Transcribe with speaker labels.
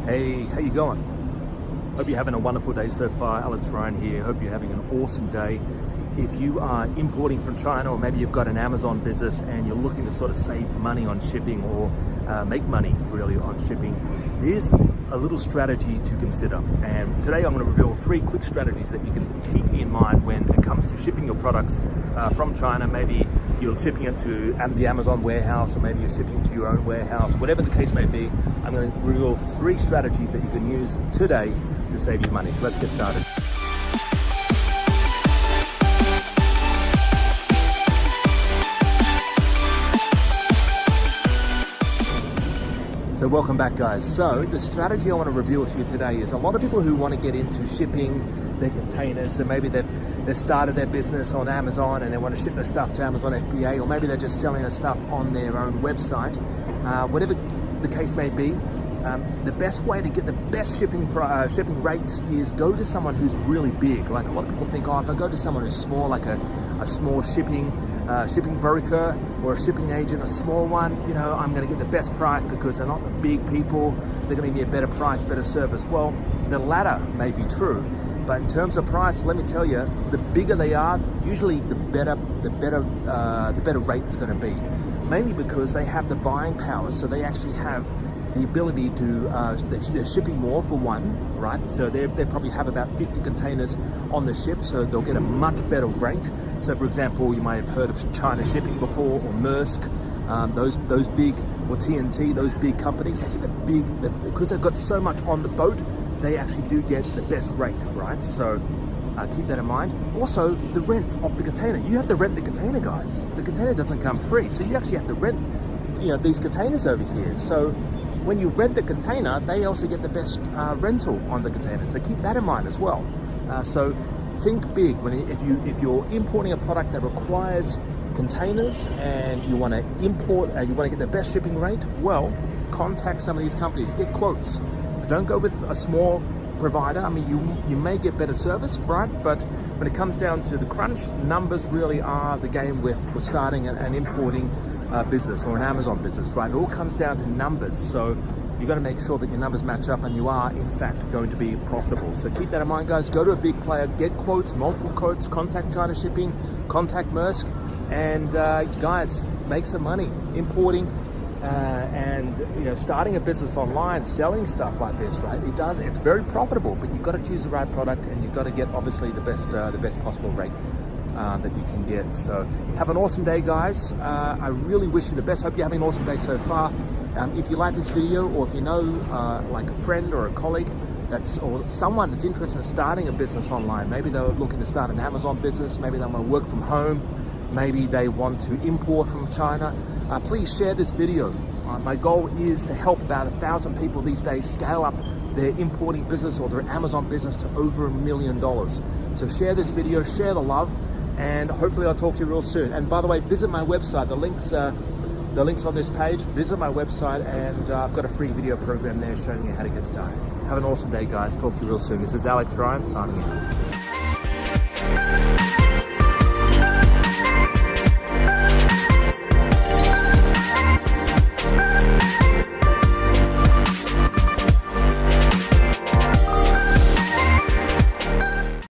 Speaker 1: Hey, how you going? Hope you're having a wonderful day so far. Alex Ryan here. Hope you're having an awesome day. If you are importing from China, or maybe you've got an Amazon business and you're looking to sort of save money on shipping or make money really on shipping, here's a little strategy to consider. And today I'm going to reveal 3 quick strategies that you can keep in mind when it comes to shipping your products from China. Maybe you're shipping it to the Amazon warehouse, or maybe you're shipping to your own warehouse, whatever the case may be. I'm going to reveal 3 strategies that you can use today to save you money. So let's get started. So welcome back, guys. So the strategy I want to reveal to you today is a lot of people who want to get into shipping their containers. So maybe they've started their business on Amazon and they want to ship their stuff to Amazon FBA, or maybe they're just selling their stuff on their own website. Whatever the case may be, the best way to get the best shipping rates is go to someone who's really big. Like a lot of people think, oh, if I go to someone who's small, like a small shipping broker or a shipping agent, a small one, you know, I'm going to get the best price because they're not the big people. They're going to give me a better price, better service. Well, the latter may be true, but in terms of price, let me tell you, the bigger they are, usually the better rate is going to be. Mainly because they have the buying power, so they actually have the ability to, they're shipping more for one, right? So they probably have about 50 containers on the ship, so they'll get a much better rate. So for example, you might have heard of China Shipping before, or Maersk, those big, or TNT, those big companies, they get because they've got so much on the boat, they actually do get the best rate, right? So keep that in mind. Also, the rent of the container. You have to rent the container, guys. The container doesn't come free, so you actually have to rent, you know, these containers over here. So when you rent the container, they also get the best rental on the container. So keep that in mind as well. So think big if you're importing a product that requires containers and you want to import, you want to get the best shipping rate. Well, contact some of these companies, get quotes. Don't go with a small provider. I mean, you may get better service, right? But when it comes down to the crunch, numbers really are the game with starting an importing business or an Amazon business, right? It all comes down to numbers. So you got to make sure that your numbers match up and you are in fact going to be profitable. So keep that in mind, guys. Go to a big player, get quotes, multiple quotes, contact China Shipping, contact Maersk, and guys, make some money importing and, you know, starting a business online, selling stuff like this, right? It's very profitable, but you've got to choose the right product and you've got to get obviously the best possible rate that you can get. So have an awesome day, guys. I really wish you the best. Hope you're having an awesome day so far. If you like this video, or if you know like a friend or a colleague or someone that's interested in starting a business online, maybe they're looking to start an Amazon business, maybe they want to work from home, maybe they want to import from China, please share this video. My goal is to help about 1,000 people these days scale up their importing business or their Amazon business to over $1 million. So share this video, share the love, and hopefully I'll talk to you real soon. And by the way, visit my website. The links on this page. Visit my website, and I've got a free video program there showing you how to get started. Have an awesome day, guys. Talk to you real soon. This is Alex Ryan signing out.